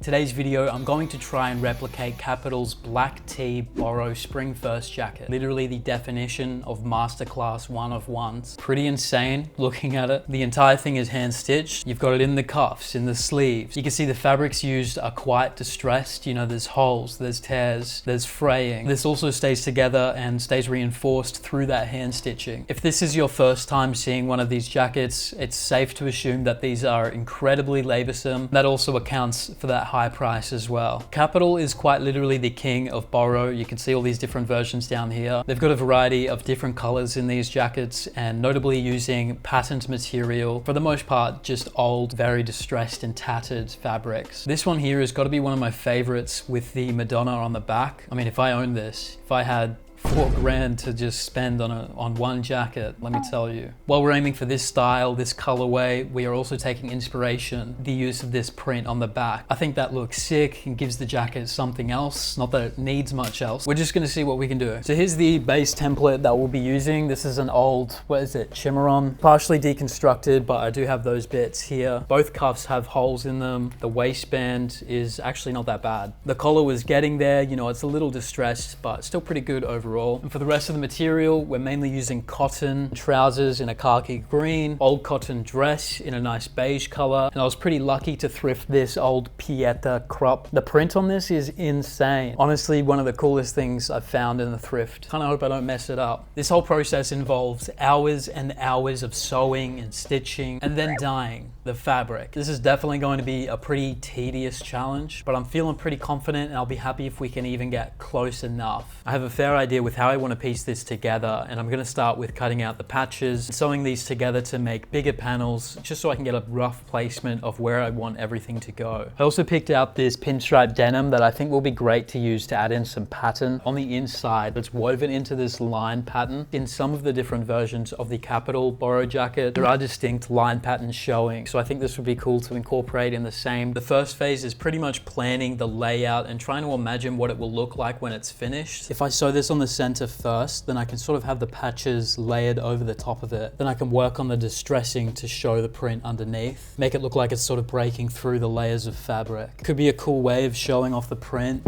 Today's video, I'm going to try and replicate Kapital's black tee Boro spring first jacket. Literally the definition of masterclass one of ones. Pretty insane looking at it. The entire thing is hand stitched. You've got it in the cuffs, in the sleeves. You can see the fabrics used are quite distressed. You know, there's holes, there's tears, there's fraying. This also stays together and stays reinforced through that hand stitching. If this is your first time seeing one of these jackets, it's safe to assume that these are incredibly laboursome. That also accounts for that high price as well. Kapital is quite literally the king of Boro. You can see all these different versions down here. They've got a variety of different colors in these jackets and notably using patterned material. For the most part, just old, very distressed and tattered fabrics. This one here has got to be one of my favorites with the Madonna on the back. I mean, if I owned this, if I had $4,000 to just spend on one jacket, let me tell you. While we're aiming for this style, this colorway, we are also taking inspiration, the use of this print on the back. I think that looks sick and gives the jacket something else, not that it needs much else. We're just gonna see what we can do. So here's the base template that we'll be using. This is an old, what is it, Chimaron? Partially deconstructed, but I do have those bits here. Both cuffs have holes in them. The waistband is actually not that bad. The collar was getting there, you know, it's a little distressed, but still pretty good overall. And for the rest of the material, we're mainly using cotton, trousers in a khaki green, old cotton dress in a nice beige color. And I was pretty lucky to thrift this old Pieta crop. The print on this is insane. Honestly, one of the coolest things I've found in the thrift. Kind of hope I don't mess it up. This whole process involves hours and hours of sewing and stitching and then dyeing the fabric. This is definitely going to be a pretty tedious challenge, but I'm feeling pretty confident and I'll be happy if we can even get close enough. I have a fair idea with how I want to piece this together, and I'm going to start with cutting out the patches, sewing these together to make bigger panels, just so I can get a rough placement of where I want everything to go. I also picked out this pinstripe denim that I think will be great to use to add in some pattern on the inside. It's woven into this line pattern. In some of the different versions of the Kapital Boro jacket, there are distinct line patterns showing, so I think this would be cool to incorporate in the same. The first phase is pretty much planning the layout and trying to imagine what it will look like when it's finished. If I sew this on the center first, then I can sort of have the patches layered over the top of it. Then I can work on the distressing to show the print underneath. Make it look like it's sort of breaking through the layers of fabric. Could be a cool way of showing off the print.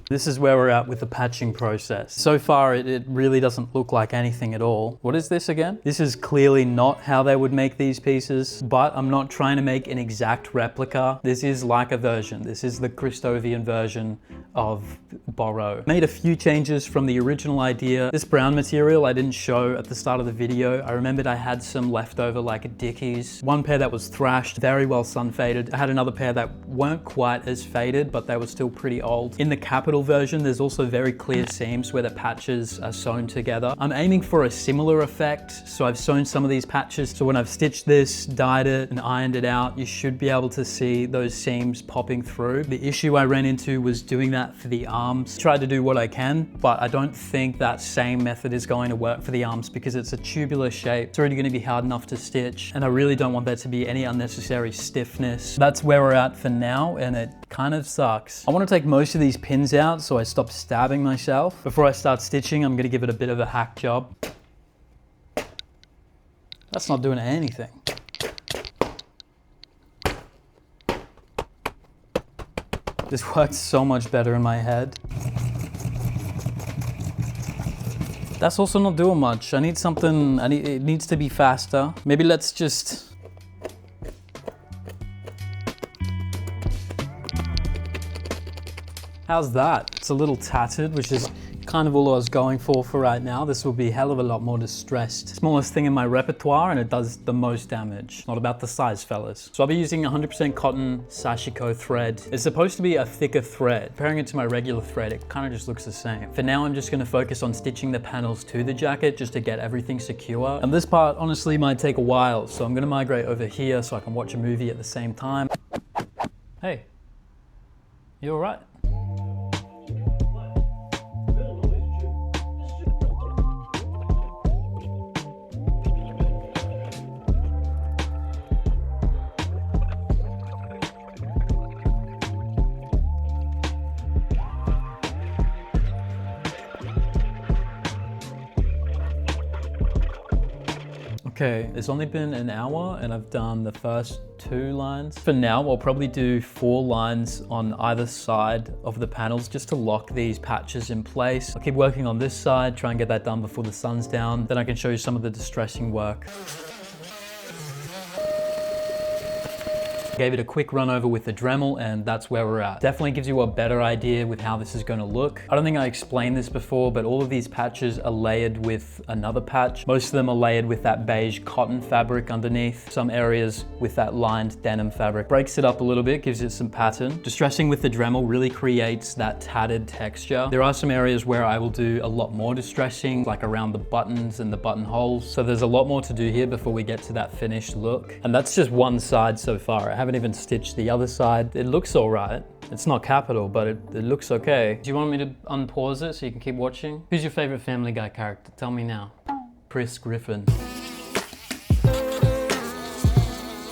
This is where we're at with the patching process. So far, it really doesn't look like anything at all. What is this again? This is clearly not how they would make these pieces, but I'm not trying to make an exact replica. This is like a version. This is the Christovian version of Boro. Made a few changes from the original idea. This brown material I didn't show at the start of the video. I remembered I had some leftover like a Dickies. One pair that was thrashed, very well sun faded. I had another pair that weren't quite as faded, but they were still pretty old. In the Kapital version, there's also very clear seams where the patches are sewn together. I'm aiming for a similar effect, so I've sewn some of these patches. So when I've stitched this, dyed it, and ironed it out, you should be able to see those seams popping through. The issue I ran into was doing that for the arms. Tried to do what I can, but I don't think that same method is going to work for the arms because it's a tubular shape. It's already going to be hard enough to stitch, and I really don't want there to be any unnecessary stiffness. That's where we're at for now, and it kind of sucks. I want to take most of these pins out so I stop stabbing myself. Before I start stitching, I'm going to give it a bit of a hack job. That's not doing anything. This works so much better in my head. That's also not doing much. I need something, it needs to be faster. Maybe let's just... How's that? It's a little tattered, which is kind of all I was going for right now. This will be a hell of a lot more distressed. Smallest thing in my repertoire, and it does the most damage. Not about the size, fellas. So I'll be using 100% cotton sashiko thread. It's supposed to be a thicker thread. Comparing it to my regular thread, it kind of just looks the same. For now, I'm just going to focus on stitching the panels to the jacket just to get everything secure. And this part honestly might take a while, so I'm going to migrate over here so I can watch a movie at the same time. Hey, you all right? Okay, it's only been an hour and I've done the first 2 lines. For now, I'll probably do 4 lines on either side of the panels just to lock these patches in place. I'll keep working on this side, try and get that done before the sun's down. Then I can show you some of the distressing work. Gave it a quick run over with the Dremel and that's where we're at. Definitely gives you a better idea with how this is going to look. I don't think I explained this before, but all of these patches are layered with another patch. Most of them are layered with that beige cotton fabric underneath. Some areas with that lined denim fabric. Breaks it up a little bit, gives it some pattern. Distressing with the Dremel really creates that tattered texture. There are some areas where I will do a lot more distressing, like around the buttons and the buttonholes. So there's a lot more to do here before we get to that finished look. And that's just one side so far. I haven't even stitched the other side. It looks all right. It's not Kapital, but it looks okay. Do you want me to unpause it so you can keep watching? Who's your favorite Family Guy character? Tell me now. Chris Griffin.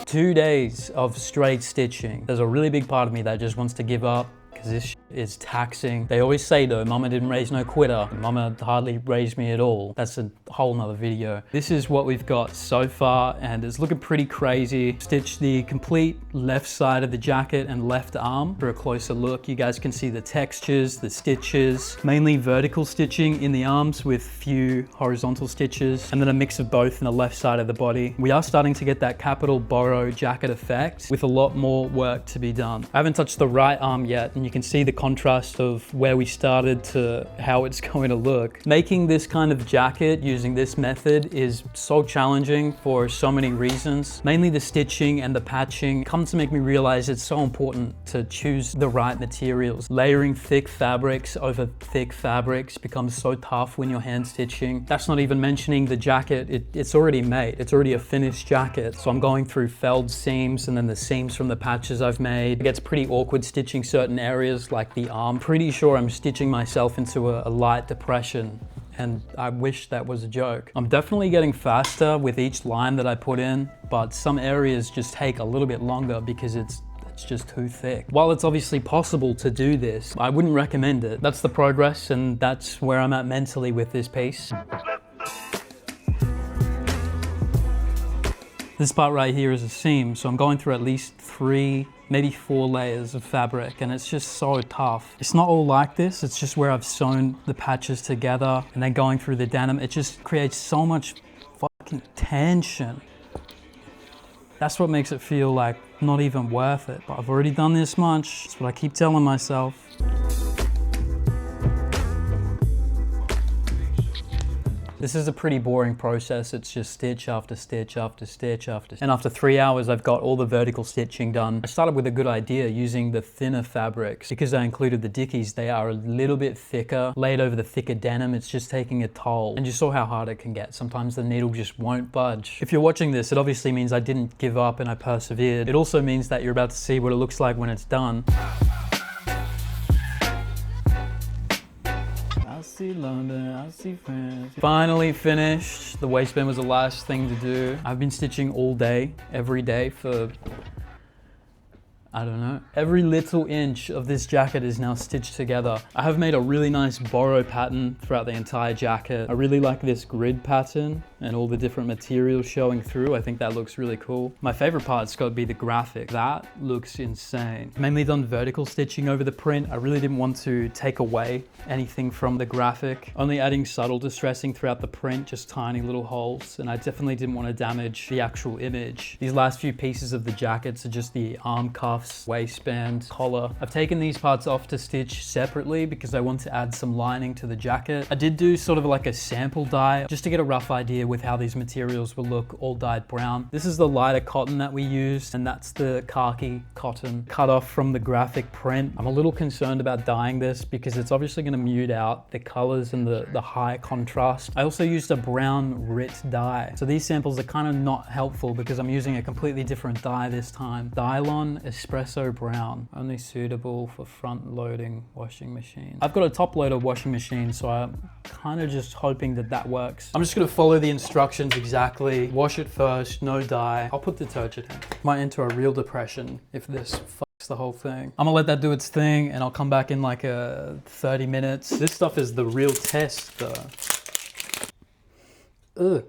2 days of straight stitching. There's a really big part of me that just wants to give up because this is taxing. They always say though, mama didn't raise no quitter. Mama hardly raised me at all. That's a whole nother video. This is what we've got so far and it's looking pretty crazy. Stitched the complete left side of the jacket and left arm for a closer look. You guys can see the textures, the stitches, mainly vertical stitching in the arms with few horizontal stitches and then a mix of both in the left side of the body. We are starting to get that Kapital Boro jacket effect with a lot more work to be done. I haven't touched the right arm yet and you can see the contrast of where we started to how it's going to look. Making this kind of jacket using this method is so challenging for so many reasons. Mainly the stitching and the patching come to make me realize it's so important to choose the right materials. Layering thick fabrics over thick fabrics becomes so tough when you're hand stitching. That's not even mentioning the jacket. It's already made. It's already a finished jacket. So I'm going through felled seams and then the seams from the patches I've made. It gets pretty awkward stitching certain areas like the arm. Pretty sure I'm stitching myself into a light depression and I wish that was a joke. I'm definitely getting faster with each line that I put in, but some areas just take a little bit longer because it's just too thick. While it's obviously possible to do this, I wouldn't recommend it. That's the progress and that's where I'm at mentally with this piece. This part right here is a seam, so I'm going through at least 3, maybe 4 layers of fabric, and it's just so tough. It's not all like this, it's just where I've sewn the patches together and then going through the denim. It just creates so much fucking tension. That's what makes it feel like not even worth it. But I've already done this much, that's what I keep telling myself. This is a pretty boring process. It's just stitch after stitch after stitch after. And after 3 hours, I've got all the vertical stitching done. I started with a good idea using the thinner fabrics. Because I included the dickies, they are a little bit thicker. Laid over the thicker denim, it's just taking a toll. And you saw how hard it can get. Sometimes the needle just won't budge. If you're watching this, it obviously means I didn't give up and I persevered. It also means that you're about to see what it looks like when it's done. I see London, I see France. Finally finished. The waistband was the last thing to do. I've been stitching all day, every day for, I don't know. Every little inch of this jacket is now stitched together. I have made a really nice Boro pattern throughout the entire jacket. I really like this grid pattern and all the different materials showing through. I think that looks really cool. My favorite part's got to be the graphic. That looks insane. Mainly done vertical stitching over the print. I really didn't want to take away anything from the graphic. Only adding subtle distressing throughout the print, just tiny little holes. And I definitely didn't want to damage the actual image. These last few pieces of the jackets are just the arm cuffs, waistband, collar. I've taken these parts off to stitch separately because I want to add some lining to the jacket. I did do sort of like a sample dye just to get a rough idea with how these materials will look all dyed brown. This is the lighter cotton that we used and that's the khaki cotton cut off from the graphic print. I'm a little concerned about dyeing this because it's obviously going to mute out the colors and the high contrast. I also used a brown RIT dye. So these samples are kind of not helpful because I'm using a completely different dye this time. Dylon Espresso Brown, only suitable for front loading washing machine. I've got a top loader washing machine, so I'm kind of just hoping that that works. I'm just going to follow the instructions exactly. Wash it first, no dye. I'll put detergent in. Might enter a real depression if this fucks the whole thing. I'm gonna let that do its thing and I'll come back in like 30 minutes. This stuff is the real test though. Ugh.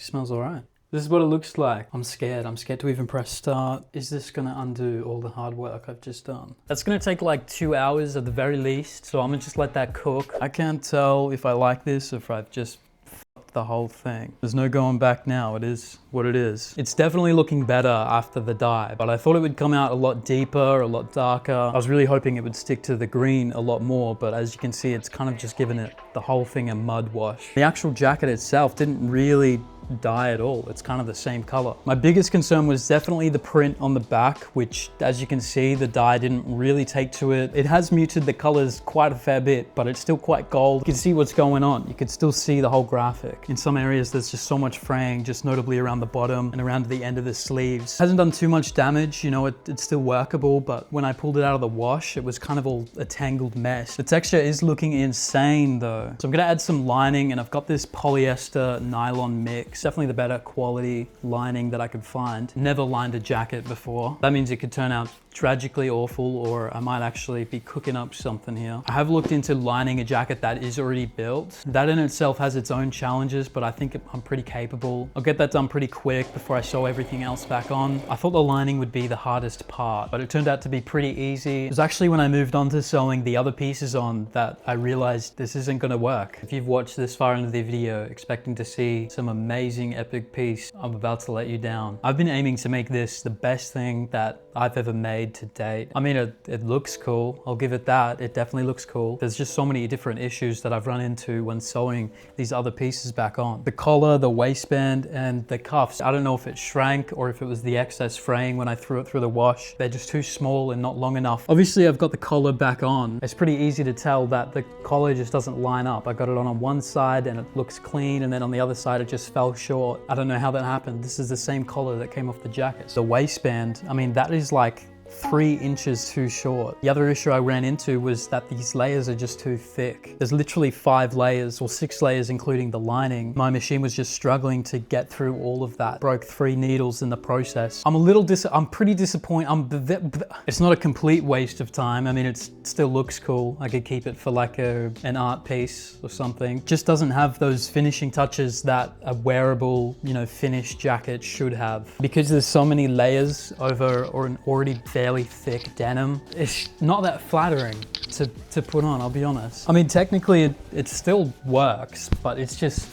smells all right. This is what it looks like. I'm scared to even press start. Is this gonna undo all the hard work I've just done? That's gonna take like 2 hours at the very least, so I'm gonna just let that cook. I can't tell if I like this or if I've just fucked the whole thing. There's no going back now, it is what it is. It's definitely looking better after the dye, but I thought it would come out a lot deeper, a lot darker. I was really hoping it would stick to the green a lot more, but as you can see, it's kind of just given it the whole thing a mud wash. The actual jacket itself didn't really dye at all. It's kind of the same color. My biggest concern was definitely the print on the back, which as you can see, the dye didn't really take to it. It has muted the colors quite a fair bit, but it's still quite gold. You can see what's going on. You can still see the whole graphic. In some areas, there's just so much fraying, just notably around the bottom and around the end of the sleeves. Hasn't done too much damage, you know, it's still workable, but when I pulled it out of the wash, it was kind of all a tangled mess. The texture is looking insane though. So I'm gonna add some lining, and I've got this polyester nylon mix. Definitely the better quality lining that I could find. Never lined a jacket before. That means it could turn out tragically awful, or I might actually be cooking up something here. I have looked into lining a jacket that is already built. That in itself has its own challenges, but I think I'm pretty capable. I'll get that done pretty quick before I sew everything else back on. I thought the lining would be the hardest part, but it turned out to be pretty easy. It was actually when I moved on to sewing the other pieces on that I realized this isn't gonna work. If you've watched this far into the video expecting to see some amazing epic piece, I'm about to let you down. I've been aiming to make this the best thing that I've ever made to date. I mean, it looks cool. I'll give it that. It definitely looks cool. There's just so many different issues that I've run into when sewing these other pieces back on. The collar, the waistband, and the cuffs. I don't know if it shrank or if it was the excess fraying when I threw it through the wash. They're just too small and not long enough. Obviously, I've got the collar back on. It's pretty easy to tell that the collar just doesn't line up. I got it on one side and it looks clean, and then on the other side, it just fell short. I don't know how that happened. This is the same collar that came off the jacket. The waistband, I mean, that is like 3 inches too short. The other issue I ran into was that these layers are just too thick. There's literally 5 layers or 6 layers including the lining. My machine was just struggling to get through all of that. Broke 3 needles in the process. I'm pretty disappointed. It's not a complete waste of time. I mean, it still looks cool. I could keep it for like an art piece or something. Just doesn't have those finishing touches that a wearable, you know, finished jacket should have. Because there's so many layers over or an already fairly thick denim, it's not that flattering to put on, I'll be honest. I mean, technically it still works, but it's just,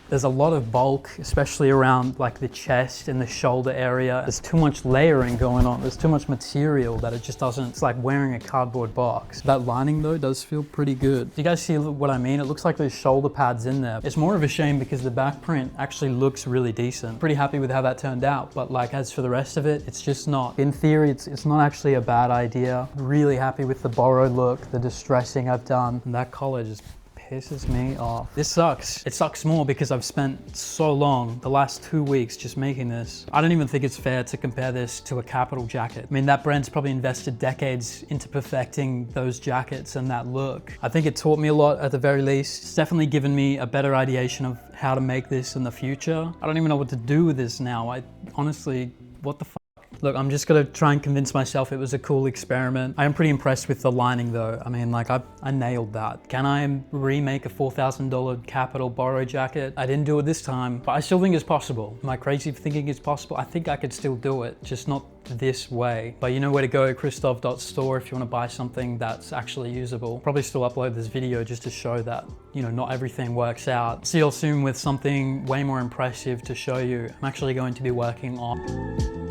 there's a lot of bulk, especially around like the chest and the shoulder area. There's too much layering going on. There's too much material that it just doesn't, it's like wearing a cardboard box. That lining though does feel pretty good. Do you guys see what I mean? It looks like there's shoulder pads in there. It's more of a shame because the back print actually looks really decent. Pretty happy with how that turned out, but like as for the rest of it, it's just not. In theory, it's not actually a bad idea. Really happy with the Boro look, the distressing I've done, and that collar just pisses me off. This sucks. It sucks more because I've spent so long, the last 2 weeks, just making this. I don't even think it's fair to compare this to a Kapital jacket. I mean, that brand's probably invested decades into perfecting those jackets and that look. I think it taught me a lot at the very least. It's definitely given me a better ideation of how to make this in the future. I don't even know what to do with this now. I honestly, what the fuck? Look, I'm just gonna try and convince myself it was a cool experiment. I am pretty impressed with the lining though. I mean, like I nailed that. Can I remake a $4,000 Kapital Boro jacket? I didn't do it this time, but I still think it's possible. Am I crazy for thinking it's possible? I think I could still do it, just not this way. But you know where to go, Christoph.store, if you wanna buy something that's actually usable. Probably still upload this video just to show that, you know, not everything works out. See you all soon with something way more impressive to show you. I'm actually going to be working on